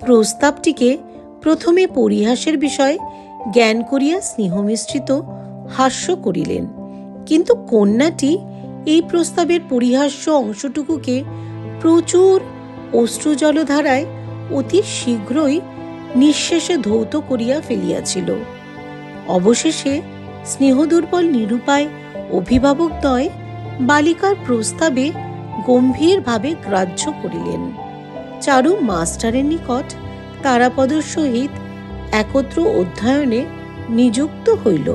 প্রস্তাবটিকে প্রথমে পরিহাসের বিষয় জ্ঞান করিয়া স্নেহমিশ্রিত হাস্য করিলেন, কিন্তু কন্যাটি এই প্রস্তাবের পরিহাস্য অংশটুকুকে প্রচুর অশ্রুজলধারায় অতি শীঘ্রই নিঃশেষে ধৌত করিয়া ফেলিয়াছিল। অবশেষে স্নেহদুর্বল নিরুপায় অভিভাবকদ্বয় বালিকার প্রস্তাবে গম্ভীরভাবে গ্রাহ্য করিলেন। চারু মাস্টারের নিকট তারাপদর সহিত একত্র অধ্যয়নে নিযুক্ত হইল,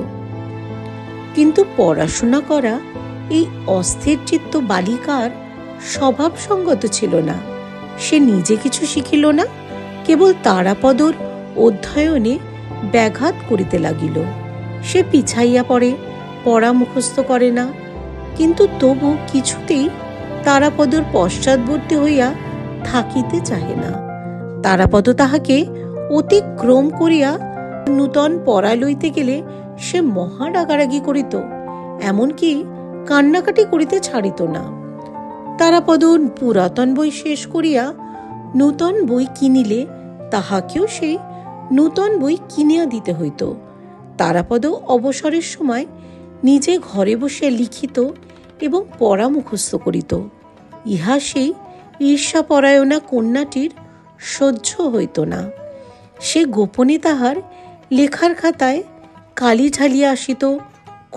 কিন্তু পড়াশোনা করা এই অস্থির চিত্ত বালিকার স্বভাব সঙ্গত ছিল না। সে নিজে কিছু শিখিল না, কেবল তারাপদর অধ্যয়নে ব্যাঘাত করিতে লাগিল। সে পিছাইয়া পড়ে, পড়া মুখস্থ করে না, কিন্তু তবু কিছুতেই তারাপদর পশ্চাৎবর্তী হইয়া থাকিতে চাহে না। তারাপদ তাহাকে অতিক্রম করিয়া নূতন পড়া লইতে গেলে সে মহা রাগারাগি করিত, এমনকি কান্নাকাটি করিতে ছাড়িত না। তারাপদ পুরাতন বই শেষ করিয়া নূতন বই কিনিলে তাহাকেও সেই নূতন বই কিনিয়া দিতে হইত। তারাপদ অবসরের সময় নিজে ঘরে বসে লিখিত এবং পড়া মুখস্থ করিত। ইহা সেই ঈর্ষাপরায়ণা কন্যাটির সহ্য হইত না। সে গোপনে তাহার লেখার খাতায় কালি ঢালিয়া আসিত,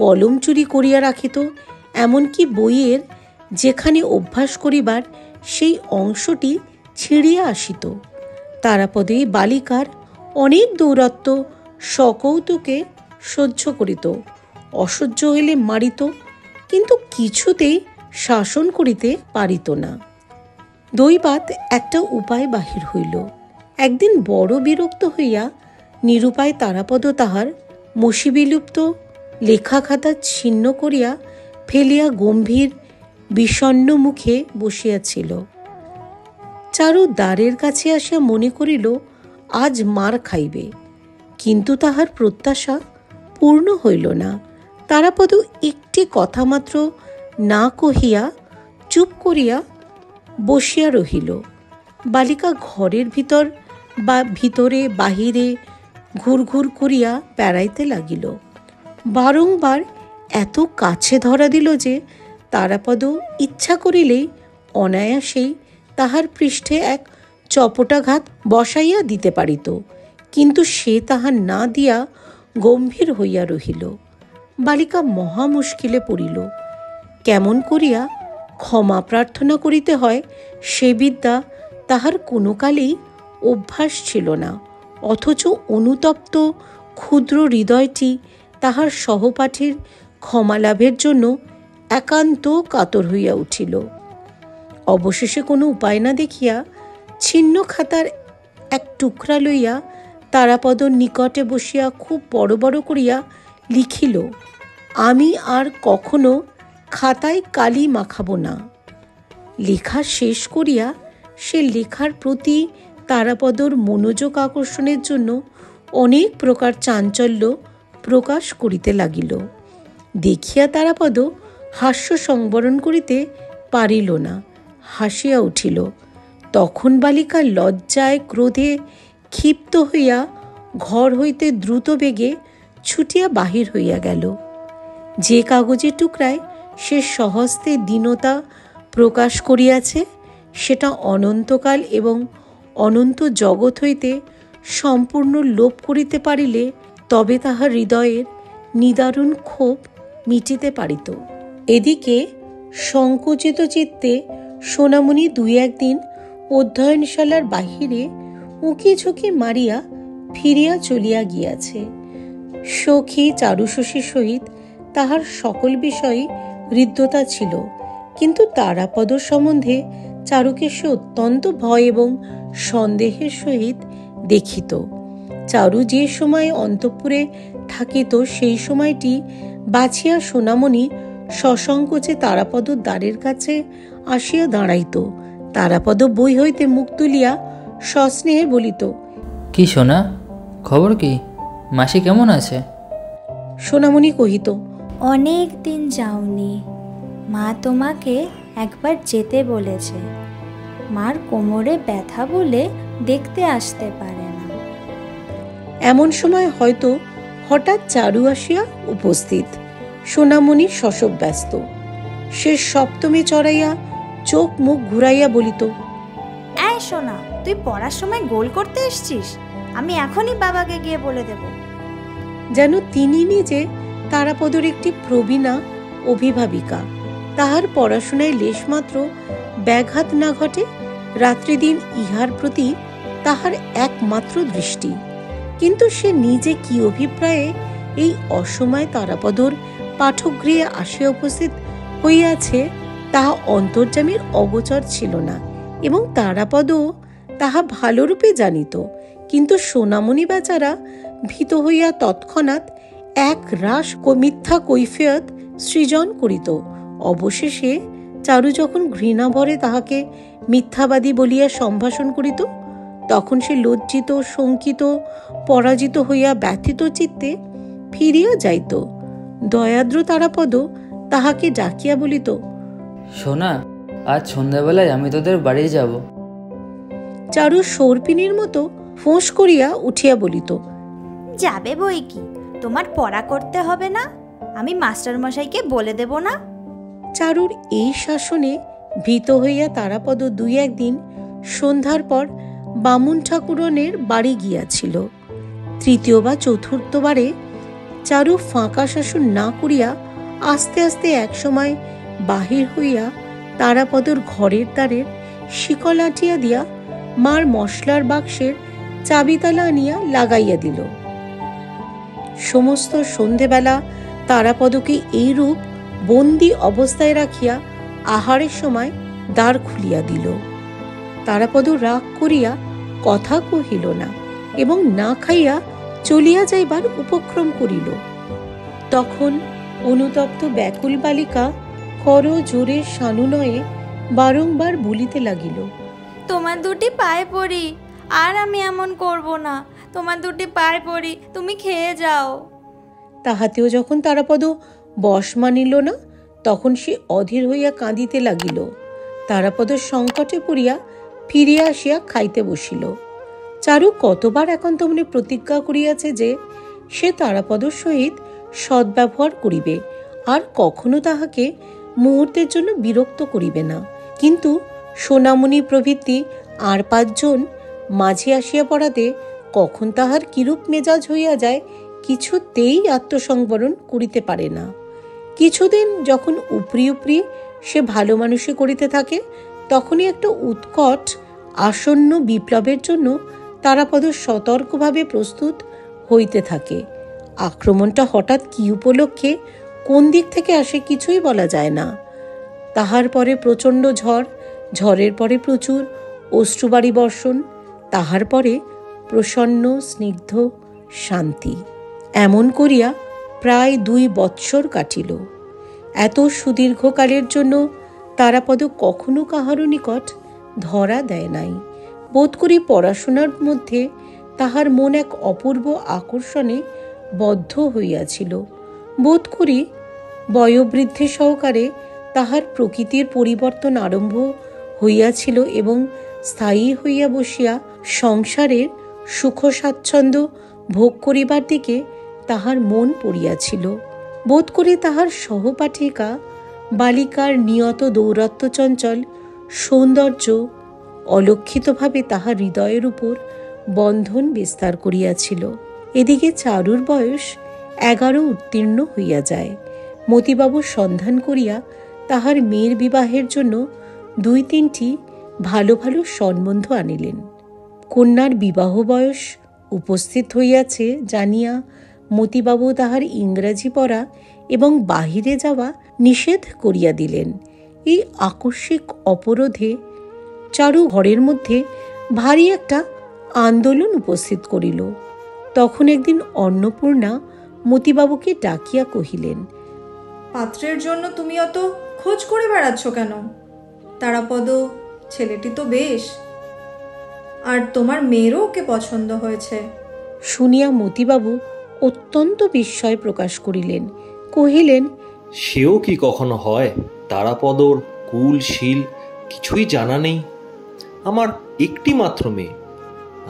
কলম চুরি করিয়া রাখিত, এমনকি বইয়ের যেখানে অভ্যাস করিবার সেই অংশটি ছিঁড়িয়া আসিত। তারাপদে বালিকার অনেক দৌরাত্ম্য সকৌতুকে সহ্য করিত, অসহ্য হইলে মারিত, কিন্তু কিছুতেই শাসন করিতে পারিত না। দৈবাৎ একটা উপায় বাহির হইল। একদিন বড় বিরক্ত হইয়া নিরুপায় তারাপদ তাহার মসিবিলুপ্ত লেখা খাতা ছিন্ন করিয়া ফেলিয়া গম্ভীর বিষণ্ণ মুখে বসিয়াছিল। চারু দ্বারের কাছে আসিয়া মনে করিল আজ মার খাইবে, কিন্তু তাহার প্রত্যাশা পূর্ণ হইল না। তারাপদ একটি কথা মাত্র না কহিয়া চুপ করিয়া বসিয়া রহিল। বালিকা ঘরের ভিতরে বাহিরে ঘুর ঘুর করিয়া বেড়াইতে লাগিল। বারংবার এত কাছে ধরা দিল যে তারাপদ ইচ্ছা করিলেই অনায়াসেই তাহার পৃষ্ঠে এক চপটাঘাত বসাইয়া দিতে পারিত, কিন্তু সে তাহা না দিয়া গম্ভীর হইয়া রহিল। বালিকা মহা মুশকিলে পড়িল। কেমন করিয়া ক্ষমা প্রার্থনা করিতে হয় সে বিদ্যা তাহার কোনো কালেই অভ্যাস ছিল না, অথচ অনুতপ্ত ক্ষুদ্র হৃদয়টি তাহার সহপাঠীর ক্ষমা লাভের জন্য একান্ত কাতর হইয়া উঠিল। অবশেষে কোনো উপায় না দেখিয়া ছিন্ন খাতার এক টুকরা লইয়া তারাপদর নিকটে বসিয়া খুব বড় বড় করিয়া লিখিল, আমি আর কখনো খাতায় কালি মাখাব না। লেখা শেষ করিয়া সে লেখার প্রতি তারাপদর মনোযোগ আকর্ষণের জন্য অনেক প্রকার চাঞ্চল্য প্রকাশ করিতে লাগিল। দেখিয়া তারাপদ হাস্য সংবরণ করিতে পারিল না, হাসিয়া উঠিল। তখন বালিকা লজ্জায় ক্রোধে ক্ষিপ্ত হইয়া ঘর হইতে দ্রুত বেগে ছুটিয়া বাহির হইয়া গেল। যে কাগজের টুকরায় সে স্বহস্তে দীনতা প্রকাশ করিয়াছে সেটা অনন্তকাল এবং অনন্ত জগৎ হইতে সম্পূর্ণ লোপ করিতে পারিলে তবে তাহার হৃদয়ের নিদারুণ ক্ষোভ মিটিতে পারিত। এদিকে সংকুচিত চিত্তে সোনামণি দুই একদিন অধ্যয়নশালার বাহিরে উঁকি ঝুঁকি মারিয়া ফিরিয়া চলিয়া গিয়াছে। সখী চারুশশীর সহিত তাহার সকল বিষয়ে হৃদ্যতা ছিল, কিন্তু তারাপদ সম্বন্ধে চারুকে সে অত্যন্ত ভয় এবং সন্দেহের সহিত দেখিত। চারু যে সময় অন্তঃপুরে থাকিত সেই সময়টি বাছিয়া সোনামণি সসংকোচে তারাপদর দ্বারের কাছে আসিয়া দাঁড়াইত। তারাপদ বই হইতে মুখ তুলিয়া সস্নেহে বলিত, কি সোনা, খবর কি? মাসি কেমন আছে? সোনামণি কহিত, অনেক দিন যাওনি, মা তোমাকে একবার যেতে বলেছে। মার কোমরে ব্যথা বলে দেখতে আসতে পারে না। এমন সময় হয়তো হঠাৎ চারু আসিয়া উপস্থিত। সোনামণি শশব ব্যস্ত। সে সপ্তমে চড়াইয়া চোখ মুখ ঘুরাইয়া বলিত, এই সোনা, তুই পড়ার সময় গোল করতে এসছিস? আমি এখনই বাবাকে গিয়ে বলে দেব। যেন তিনি নিজে তারাপদর একটি প্রবীণা অভিভাবিকা, তাহার পড়াশোনায় লেশমাত্র ব্যাঘাত না ঘটে, রাত্রিদিন ইহার প্রতি তাহার একমাত্র দৃষ্টি। কিন্তু সে নিজে কি অভিপ্রায়ে এই অসময়ে তারাপদর পাঠগৃহে আসিয়া উপস্থিত হইয়াছে তাহা অন্তর্যামীর অগোচর ছিল না, এবং তারাপদও তাহা ভালোরূপে জানিত। কিন্তু সোনামণি বেচারা ভীত হইয়া তৎক্ষণাৎ এক রাস মিথ্যা কৈফিয়ত সৃজন করিত। অবশেষে চারু যখন ঘৃণাভরে তাহাকে মিথ্যাবাদী বলিয়া সম্ভাষণ করিত, তখন সে লজ্জিত, শঙ্কিত, পরাজিত হইয়া ব্যথিত চিত্তে ফিরিয়া যাইত। দয়াদ্র তারাপদ তাহাকে ডাকিয়া বলিত, সোনা, আজ সন্ধ্যাবেলায় আমি তোদের বাড়ি যাব। চারু সর্পিনীর মতো ফোঁস করিয়া উঠিয়া বলিত, যাবে বই কি, তোমার পড়া করতে হবে না? আমি মাস্টারমশাইকে বলে দেব না? চারুর এই শাসনে ভীত হইয়া তারাপদ দুই একদিন সন্ধ্যার পর বামুন ঠাকুরনের বাড়ি গিয়াছিল। তৃতীয় বা চতুর্থবারে চারু ফাঁকা শাসন না করিয়া আস্তে আস্তে একসময় বাহির হইয়া তারাপদর ঘরের দ্বারের শিকল আটিয়া দিয়া মার মশলার বাক্সের চাবিতালা আনিয়া লাগাইয়া দিল। সমস্ত সন্ধেবেলা তারাপদকে এইরূপ বন্দি অবস্থায় রাখিয়া আহারের সময় দ্বার খুলিয়া দিল। তারাপদ রাগ করিয়া কথা কহিল না এবং না খাইয়া চলিয়া যাইবার উপক্রম করিল। তখন অনুতপ্ত ব্যাকুল বালিকা কর জোরে সানুনয়ে বারংবার বলিতে লাগিল, তোমার দুটি পায়ে পড়ি, আর আমি এমন করব না। তোমার দুটি পায়ে পড়ি, তুমি খেয়ে যাও। তাহাতেও যখন তারাপদ বশ মানিল না, তখন সে অধীর হইয়া কাঁদিতে লাগিল। তারাপদ সংকটে পড়িয়া ফিরিয়া আসিয়া খাইতে বসিল। চারু কতবার একান্ত মনে প্রতিজ্ঞা করিয়াছে যে সে তারাপদর সহিত সদ্ব্যবহার করিবে, আর কখনো তাহাকে মুহূর্তের জন্য বিরক্ত করিবে না। কিন্তু সোনামণি প্রভৃতি আর 5 জন মাঝে আসিয়া পড়াতে কখন তাহার কিরূপ মেজাজ হইয়া যায় কিছুতেই আত্মসংবরণ করিতে পারে না। কিছুদিন যখন উপরি উপরি সে ভালো মানুষে করিতে থাকে, তখনই একটা উৎকট আসন্ন বিপ্লবের জন্য তারাপদ সতর্কভাবে প্রস্তুত হইতে থাকে। আক্রমণটা হঠাৎ কি উপলক্ষে কোন দিক থেকে আসে কিছুই বলা যায় না। তাহার পরে প্রচণ্ড ঝড়, ঝড়ের পরে প্রচুর অশ্রুবাড়ি বর্ষণ, তাহার পরে প্রসন্ন স্নিগ্ধ শান্তি। এমন করিয়া প্রায় 2 বৎসর কাটিল। এত সুদীর্ঘকালের জন্য তারাপদ কখনো কাহারও নিকট ধরা দেয় নাই। বোধ করি পড়াশোনার মধ্যে তাহার মন এক অপূর্ব আকর্ষণে বদ্ধ হইয়াছিল। বোধ করি বয়োবৃদ্ধি সহকারে তাহার প্রকৃতির পরিবর্তন আরম্ভ হইয়াছিল এবং স্থায়ী হইয়া বসিয়া সংসারের সুখ স্বাচ্ছন্দ্য ভোগ করিবার দিকে তাহার মন পড়িয়াছিল। বোধ করি তাহার সহপাঠিকা বালিকার নিয়ত দৌরাত্ম্য চঞ্চল সৌন্দর্য অলক্ষিতভাবে তাহার হৃদয়ের উপর বন্ধন বিস্তার করিয়াছিল। এদিকে চারুর বয়স 11 উত্তীর্ণ হইয়া যায়। মতিবাবু সন্ধান করিয়া তাহার মেয়ের বিবাহের জন্য 2-3টি ভালো ভালো সম্বন্ধ আনিলেন। কন্যার বিবাহ বয়স উপস্থিত হইয়াছে জানিয়া মতিবাবু তাহার ইংরাজি পড়া এবং বাহিরে যাওয়া নিষেধ করিয়া দিলেন। এই আকস্মিক অপরোধে চারু ঘরের মধ্যে ভারী একটা আন্দোলন উপস্থিত করিল। তখন একদিন অন্নপূর্ণা মতিবাবুকে ডাকিয়া কহিলেন, পাত্রের জন্য তুমি অত খোঁজ করে বেড়াচ্ছ কেন? তারাপদ ছেলেটি তো বেশ, আর তোমার মেয়েরও ওকে পছন্দ হয়েছে। শুনিয়া মতিবাবু অত্যন্ত বিস্ময় প্রকাশ করিলেন। কহিলেন, সেও কি কখনো হয়? তারাপদর কুল শীল কিছুই জানা নেই। আমার একটি মাত্র মেয়ে,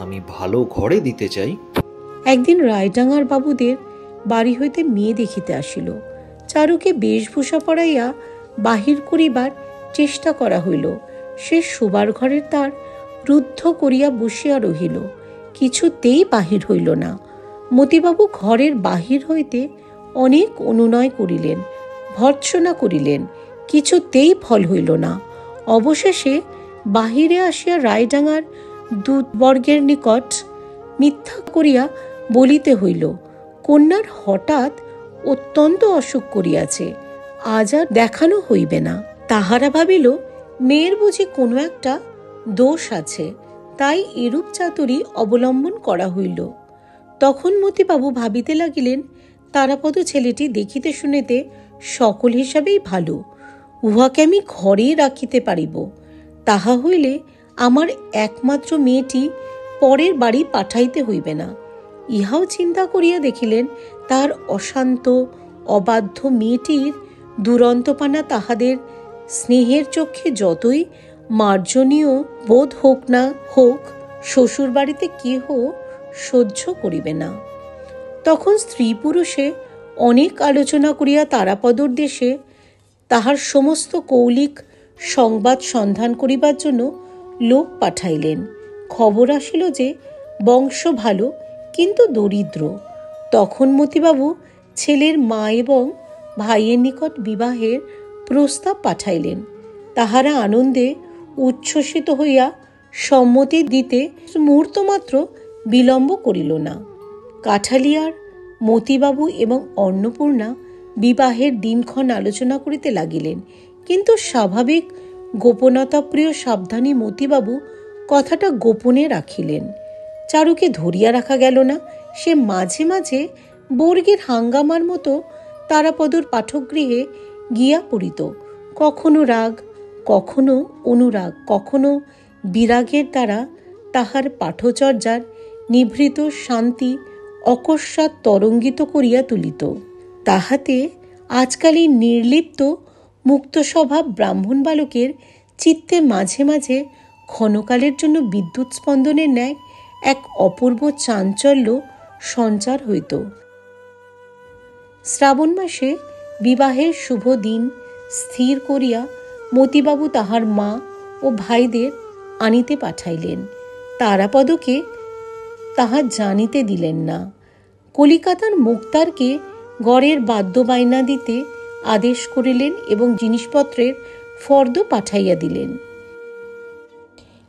আমি ভালো ঘরে দিতে চাই। একদিন রায়ডাঙ্গার বাবুদের বাড়ি হইতে মেয়ে দেখিতে আসিল। চারুকে বেশভূষা পরাইয়া বাহির করিবার চেষ্টা করা হইল। সে শোবার ঘরের দ্বার রুদ্ধ করিয়া বসিয়া রহিল, কিছুতেই বাহির হইল না। মতিবাবু ঘরের বাহির হইতে অনেক অনুনয় করিলেন, ভর্ৎসনা করিলেন, কিছুতেই ফল হইল না। অবশেষে বাহিরে আসিয়া রায়ডাঙ্গার দূতবর্গের নিকট মিথ্যা করিয়া বলিতে হইল, কন্যার হঠাৎ অত্যন্ত অসুখ করিয়াছে, আজ আর দেখানো হইবে না। তাহারা ভাবিল মেয়ের বুঝি কোনো একটা দোষ আছে, তাই এরূপ চাতুরী অবলম্বন করা হইল। তখন মতিবাবু ভাবিতে লাগিলেন, তারাপদ ছেলেটি দেখিতে শুনিতে সকল হিসাবেই ভালো, উহাকে আমি ঘরেই রাখিতে পারিব। তাহা হইলে আমার একমাত্র মেয়েটি পরের বাড়ি পাঠাইতে হইবে না। ইহাও চিন্তা করিয়া দেখিলেন, তার অশান্ত অবাধ্য মেয়েটির দুরন্তপানা তাহাদের স্নেহের চক্ষে যতই মার্জনীয় বোধ হোক না হোক, শ্বশুর বাড়িতে কেহ সহ্য করিবে না। তখন স্ত্রী পুরুষে অনেক আলোচনা করিয়া তারাপদর দেশে তাহার সমস্ত কৌলিক সংবাদ সন্ধান করিবার জন্য লোক পাঠাইলেন। খবর আসিল যে বংশ ভালো, কিন্তু দরিদ্র। তখন মতিবাবু ছেলের মা এবং ভাইয়ের নিকট বিবাহের প্রস্তাব পাঠাইলেন। তাহারা আনন্দে উচ্ছ্বসিত হইয়া সম্মতি দিতে মুহূর্তমাত্র বিলম্ব করিল না। কাঠালিয়ার মতিবাবু এবং অন্নপূর্ণা বিবাহের দিনক্ষণ আলোচনা করিতে লাগিলেন, কিন্তু স্বাভাবিক গোপনতাপ্রিয় সাবধানী মতিবাবু কথাটা গোপনে রাখিলেন। চারুকে ধরিয়া রাখা গেল না। সে মাঝে মাঝে বর্গের হাঙ্গামার মতো তারাপদর পাঠগৃহে গিয়া পড়িত। কখনো রাগ, কখনো অনুরাগ, কখনো বিরাগের দ্বারা তাহার পাঠচর্যার নিভৃত শান্তি অকস্মাৎ তরঙ্গিত করিয়া তুলিত। তাহাতে আজকাল এই নির্লিপ্ত মুক্ত স্বভাব ব্রাহ্মণ বালকের চিত্তে মাঝে মাঝে ক্ষণকালের জন্য বিদ্যুৎ স্পন্দনের ন্যায় এক অপূর্ব চাঞ্চল্য সঞ্চার হইত। শ্রাবণ মাসে বিবাহের শুভ দিন স্থির করিয়া মতিবাবু তাহার মা ও ভাইদের আনিতে পাঠাইলেন। তারাপদকে তাহা জানিতে দিলেন না। কলিকাতার মুক্তারকে গড়ের বাদ্য বায়না দিতে আদেশ করিলেন এবং জিনিসপত্রের ফর্দ পাঠাইয়া দিলেন।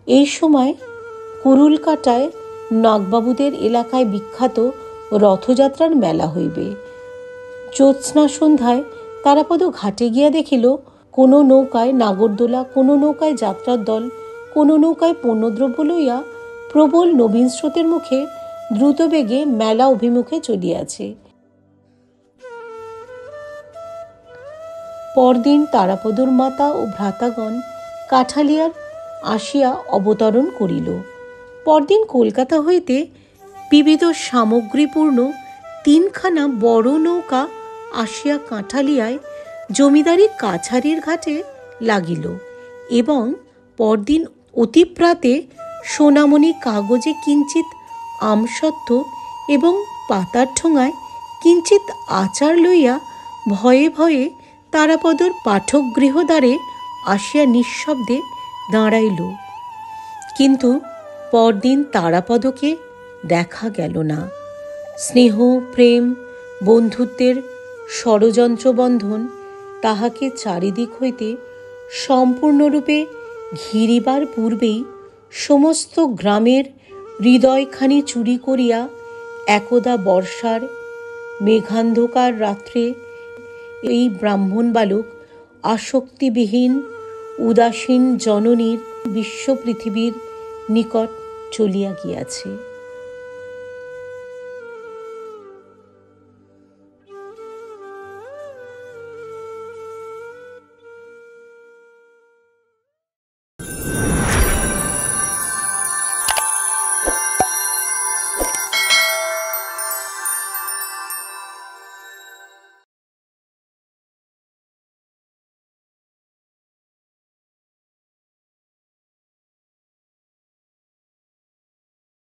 এই সময় কুরুলকাটায় নাগবাবুদের এলাকায় বিখ্যাত রথযাত্রার মেলা হইবে। জ্যোৎস্না সন্ধ্যায় তারাপদ ঘাটে গিয়া দেখিল, কোনো নৌকায় নাগরদোলা, কোনো নৌকায় যাত্রার দল, কোনো নৌকায় পণ্যদ্রব্য লইয়া প্রবল নবীন স্রোতের মুখে দ্রুত বেগে মেলা অভিমুখে চলিয়াছে। পরদিন তারাপদর মাতা ও ভ্রাতাগণ কাঠালিয়ার আসিয়া অবতরণ করিল। পরদিন কলকাতা হইতে বিবিধ সামগ্রীপূর্ণ 3খানা বড় নৌকা আসিয়া কাঠালিয়ায় জমিদারি কাছারির ঘাটে লাগিল এবং পরদিন অতিপ্রাতে সোনামণি কাগজে কিঞ্চিত আমসত্ত্ব এবং পাতার ঠোঙায় কিঞ্চিত আচার লইয়া ভয়ে ভয়ে তারাপদর পাঠকগৃহদ্বারে আসিয়া নিঃশব্দে দাঁড়াইল। কিন্তু পরদিন তারাপদকে দেখা গেল না। স্নেহ, প্রেম, বন্ধুত্বের ষড়যন্ত্রবন্ধন তাহাকে চারিদিক হইতে সম্পূর্ণরূপে ঘিরিবার পূর্বেই সমস্ত গ্রামের হৃদয়খানি চুরি করিয়া একদা বর্ষার মেঘান্ধকার রাত্রে এই ব্রাহ্মণ বালক আসক্তিবিহীন উদাসীন জননীর বিশ্ব পৃথিবীর নিকট চলিয়া গিয়াছে।